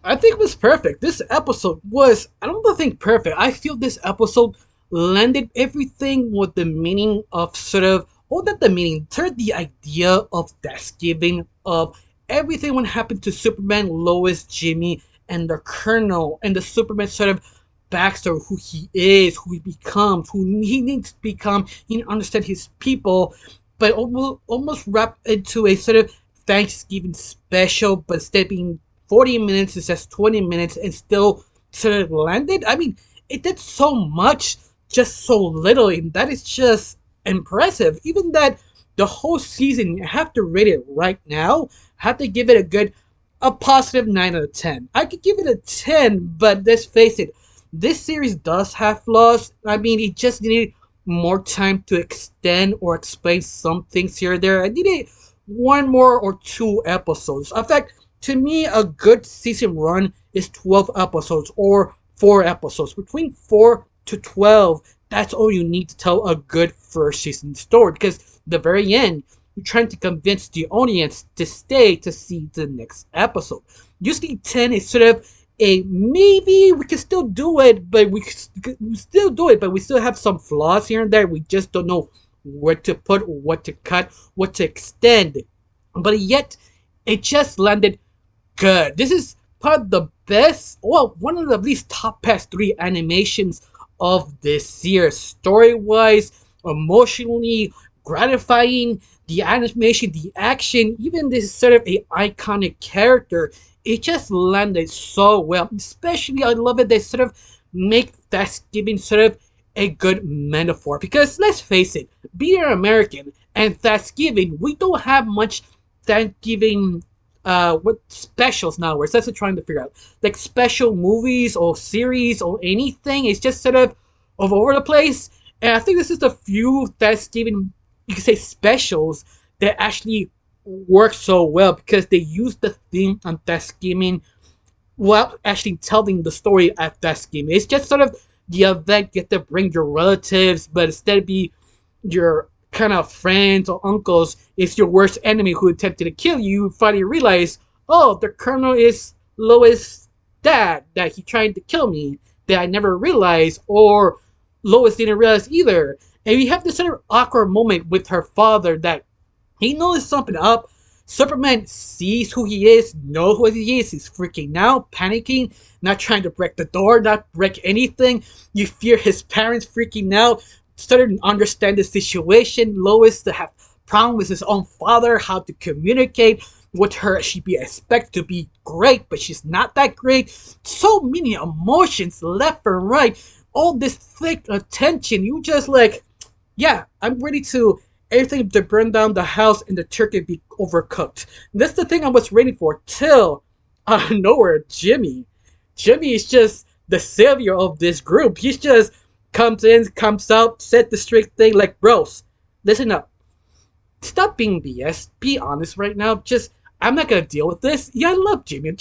I think it was perfect. This episode was, I don't think perfect. I feel this episode landed everything with the meaning of sort of, or not the meaning, turned the idea of Thanksgiving, of everything what happened to Superman, Lois, Jimmy, and the Colonel, and the Superman sort of backstory, who he is, who he becomes, who he needs to become, he needs to understand his people, but almost wrapped into a sort of Thanksgiving special, but instead of being 40 minutes, it says 20 minutes, and still sort of landed. I mean, it did so much, just so little, and that is just impressive. Even that the whole season, I have to rate it right now. I have to give it a positive 9 out of 10. I could give it a 10, but let's face it, this series does have flaws. I mean, it just needed more time to extend or explain some things here or there. I needed one more or two episodes. In fact, to me, a good season run is 12 episodes or 4 episodes. Between 4 to 12, that's all you need to tell a good first season story. Because the very end, you're trying to convince the audience to stay to see the next episode. Usually 10 is sort of a maybe we can still do it, but we still do it, but we still have some flaws here and there. We just don't know where to put, what to cut, what to extend. But yet, it just landed good. This is probably the best, well, one of the at least top past three animations of this year. Story wise, emotionally gratifying, the animation, the action, even this sort of a iconic character, it just landed so well. Especially, I love it. They sort of make Thanksgiving sort of a good metaphor because let's face it, being American and Thanksgiving, we don't have much Thanksgiving what specials nowadays. That's what I'm trying to figure out. Like special movies or series or anything. It's just sort of all over the place. And I think this is the few Thanksgiving you could say specials that actually work so well because they use the theme on Thanksgiving while actually telling the story at Thanksgiving. It's just sort of the event you get to bring your relatives, but instead of be your kind of friends or uncles, it's your worst enemy who attempted to kill you. You finally realize, oh, the colonel is Lois' dad, that he tried to kill me, that I never realized, or Lois didn't realize either. And you have this sort of awkward moment with her father that he knows something up. Superman sees who he is, knows who he is. He's freaking out, panicking, not trying to break the door, not break anything. You fear his parents freaking out, starting to understand the situation. Lois to have problem with his own father, how to communicate with her. She be expected to be great, but she's not that great. So many emotions left and right. All this thick attention. You just like, yeah, I'm ready to everything to burn down the house and the turkey be overcooked. That's the thing I was waiting for till out of nowhere, Jimmy. Jimmy is just the savior of this group. He just comes in, comes out, said the straight thing like, bros, listen up. Stop being BS. Be honest right now. Just, I'm not gonna deal with this. Yeah, I love Jimmy.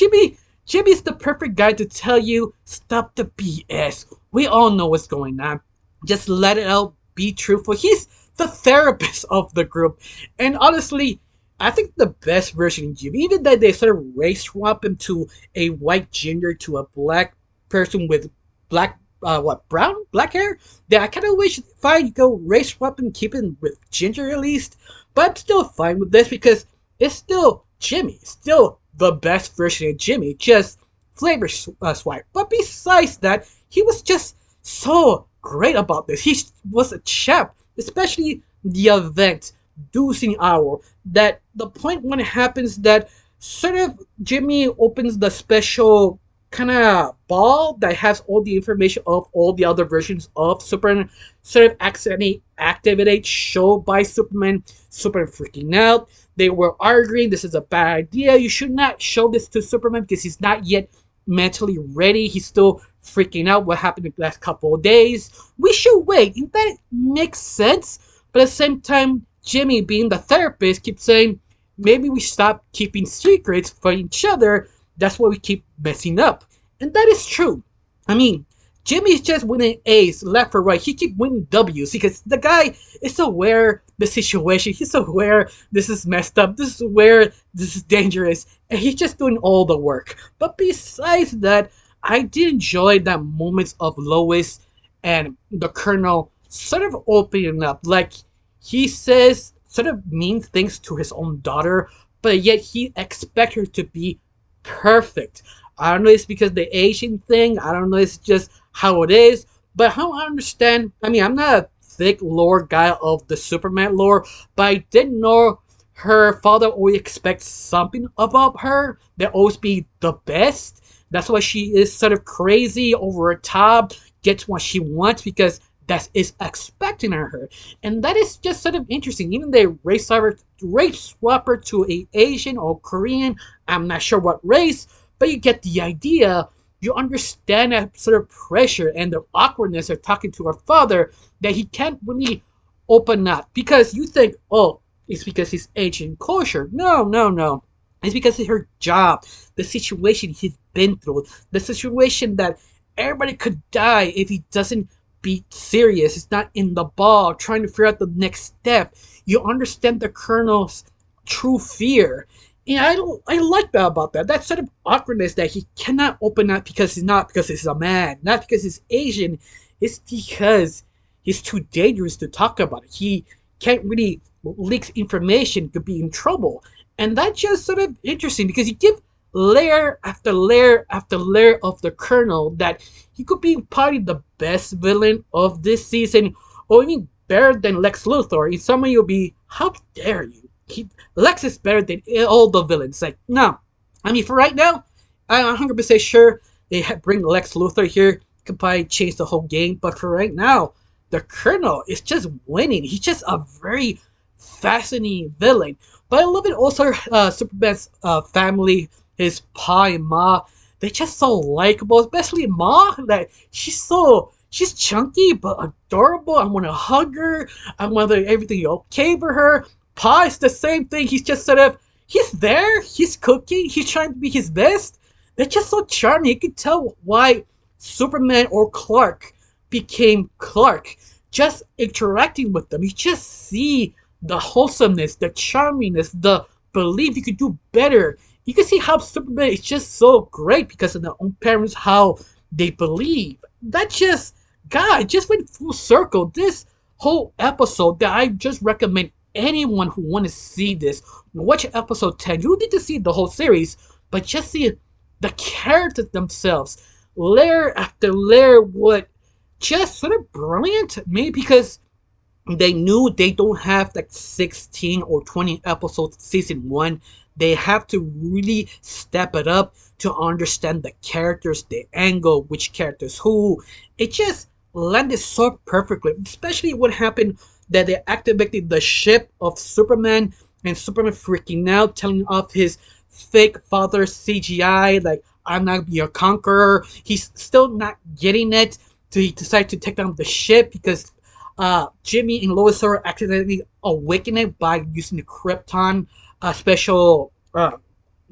Jimmy's the perfect guy to tell you, stop the BS. We all know what's going on. Just let it out. Be truthful. He's the therapist of the group. And honestly, I think the best version of Jimmy, even that they sort of race swap him to a white ginger to a black person with black, brown, black hair. That I kind of wish if I go race swap and keep him with ginger at least. But I'm still fine with this because it's still Jimmy, still the best version of Jimmy, just flavor swipe. But besides that, he was just so great about this. He was a chef, especially the event, Deucing Hour. That the point when it happens that sort of Jimmy opens the special kind of ball that has all the information of all the other versions of Superman, sort of accidentally activate show by Superman. Superman freaking out. They were arguing this is a bad idea. You should not show this to Superman because he's not yet mentally ready. He's still freaking out what happened in the last couple of days. We should wait. And that makes sense. But at the same time, Jimmy, being the therapist, keeps saying, maybe we stop keeping secrets for each other. That's why we keep messing up. And that is true. I mean, Jimmy's just winning A's left or right. He keep winning W's because the guy is aware the situation. He's aware this is messed up. This is aware this is dangerous, and he's just doing all the work. But besides that, I did enjoy that moments of Lois and the Colonel sort of opening up. Like he says sort of mean things to his own daughter, but yet he expects her to be perfect. I don't know it's because the Asian thing, I don't know it's just how it is, but how I understand, I mean, I'm not a thick lore guy of the Superman lore, but I did know her father always expects something about her. They always be the best. That's why she is sort of crazy over the top, gets what she wants because that is expecting of her. And that is just sort of interesting. Even they race swap her to a Asian or Korean, I'm not sure what race, but you get the idea. You understand that sort of pressure and the awkwardness of talking to her father that he can't really open up because you think, oh, it's because he's Asian culture. No, no, no. It's because it's her job, the situation he's been through, the situation that everybody could die if he doesn't be serious. It's not in the ball, trying to figure out the next step. You understand the Colonel's true fear. And I like that about that. That sort of awkwardness that he cannot open up because he's a man, not because he's Asian. It's because he's too dangerous to talk about it. He can't really leak information, could be in trouble. And that's just sort of interesting because you give layer after layer after layer of the Colonel that he could be probably the best villain of this season, or even better than Lex Luthor. And some of you will be, how dare you? Lex is better than all the villains. Like, no. I mean, for right now, I'm 100% sure they bring Lex Luthor here. Could probably change the whole game. But for right now, the Colonel is just winning. He's just a very fascinating villain. But I love it also, Superman's family, his Pa and Ma. They're just so likable, especially Ma. That she's chunky but adorable. I want to hug her. I want everything okay for her. Pa is the same thing. He's just sort of, he's there. He's cooking. He's trying to be his best. They're just so charming. You can tell why Superman or Clark became Clark. Just interacting with them, you just see the wholesomeness, the charmingness, the belief you could do better. You can see how Superman is just so great because of their own parents, how they believe. That just, God, it just went full circle. This whole episode that I just recommend anyone who want to see this, watch episode 10. You don't need to see the whole series, but just see the characters themselves. Layer after layer, what just sort of brilliant. Maybe because they knew they don't have like 16 or 20 episodes season 1. They have to really step it up to understand the characters, the angle, which characters who. It just landed so perfectly, especially what happened that they activated the ship of Superman and Superman freaking out, telling off his fake father CGI, like, I'm not gonna be a conqueror. He's still not getting it. So he decided to take down the ship because Jimmy and Lois are accidentally awakened it by using the Krypton special, not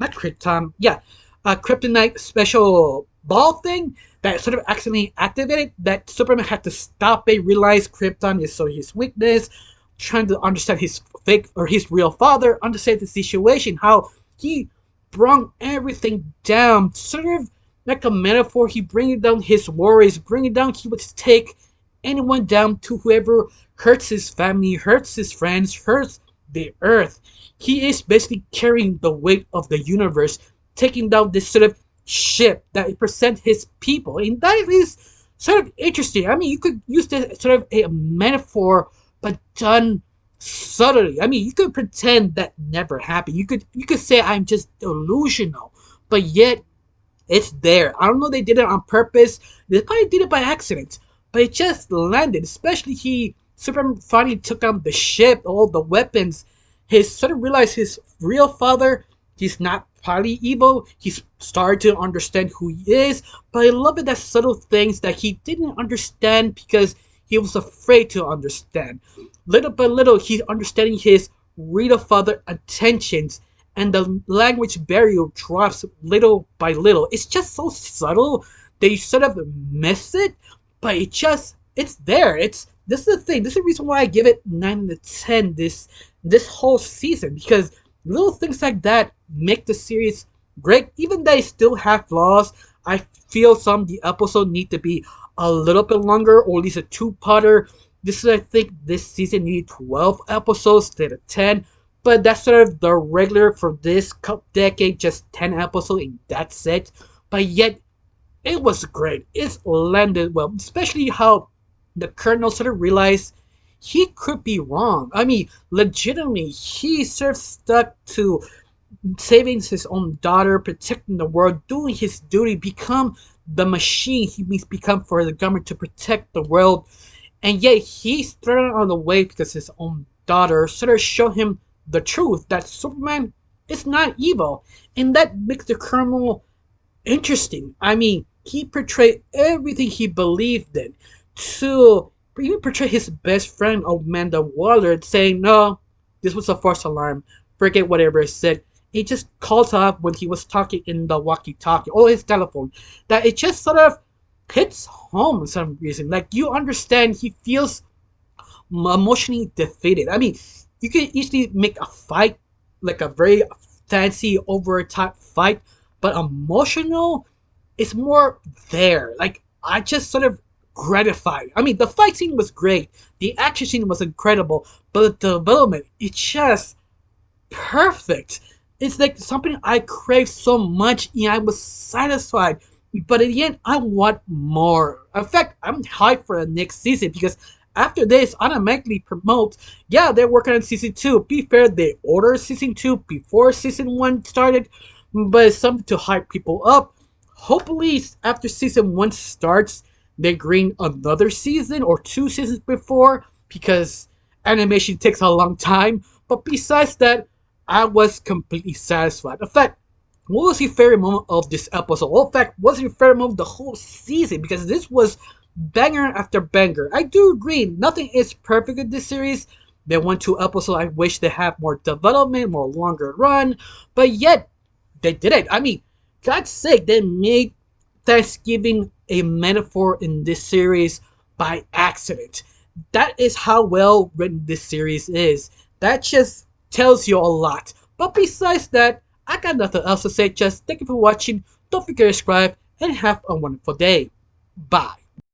Krypton, yeah, Kryptonite special ball thing that sort of accidentally activated. That Superman had to stop it, realize Krypton is so his weakness, trying to understand his fake or his real father, understand the situation, how he brought everything down, sort of like a metaphor. He bringing down his worries, bringing down, he would take anyone down to whoever hurts his family, hurts his friends, hurts the earth. He is basically carrying the weight of the universe, taking down this sort of ship that represents his people. And that is sort of interesting. I mean, you could use this sort of a metaphor, but done subtly. I mean, you could pretend that never happened. You could say I'm just delusional, but yet it's there. I don't know, they did it on purpose. They probably did it by accident, but it just landed. Especially Superman finally took down the ship, all the weapons. He sort of realized his real father. He's not probably evil. He's started to understand who he is. But I love it that subtle things that he didn't understand because he was afraid to understand. Little by little, he's understanding his real father intentions, and the language barrier drops little by little. It's just so subtle they sort of miss it, but it's there. It's this is the thing. This is the reason why I give it 9 out of 10 this whole season, because little things like that make the series great. Even they still have flaws. I feel some of the episodes need to be a little bit longer, or at least a two-parter. This is, I think, this season needed 12 episodes instead of 10. But that's sort of the regular for this decade, just 10 episodes, and that's it. But yet, it was great. It's landed well, especially how the Colonel sort of realized he could be wrong. I mean, legitimately, he sort of stuck to saving his own daughter, protecting the world, doing his duty, become the machine he needs to become for the government to protect the world. And yet he's thrown on the way because his own daughter sort of showed him the truth that Superman is not evil. And that makes the Colonel interesting. I mean, he portrayed everything he believed in to even portray his best friend, Amanda Waller, saying, no, this was a false alarm. Forget whatever I said. He just calls up when he was talking in the walkie-talkie or his telephone. That it just sort of hits home for some reason. Like, you understand he feels emotionally defeated. I mean, you can easily make a fight like a very fancy over top fight, but emotional is more there. Like, I just sort of gratified. I mean, the fight scene was great, the action scene was incredible, but the development, it's just perfect. It's like something I crave so much, and I was satisfied. But in the end, I want more. In fact, I'm hyped for the next season because after this, automatically promote. Yeah, they're working on season two. Be fair, they ordered season two before season one started, but it's something to hype people up. Hopefully, after season one starts, they green another season or two seasons before, because animation takes a long time. But besides that, I was completely satisfied. In fact, what was your favorite moment of this episode? Well, in fact, what was your favorite moment of the whole season? Because this was banger after banger. I do agree, nothing is perfect in this series. They won 2 episodes. I wish they had more development, more longer run, but yet they did it. I mean, God's sake, they made Thanksgiving a metaphor in this series by accident. That is how well written this series is. That just tells you a lot. But besides that, I got nothing else to say. Just thank you for watching. Don't forget to subscribe and have a wonderful day. Bye.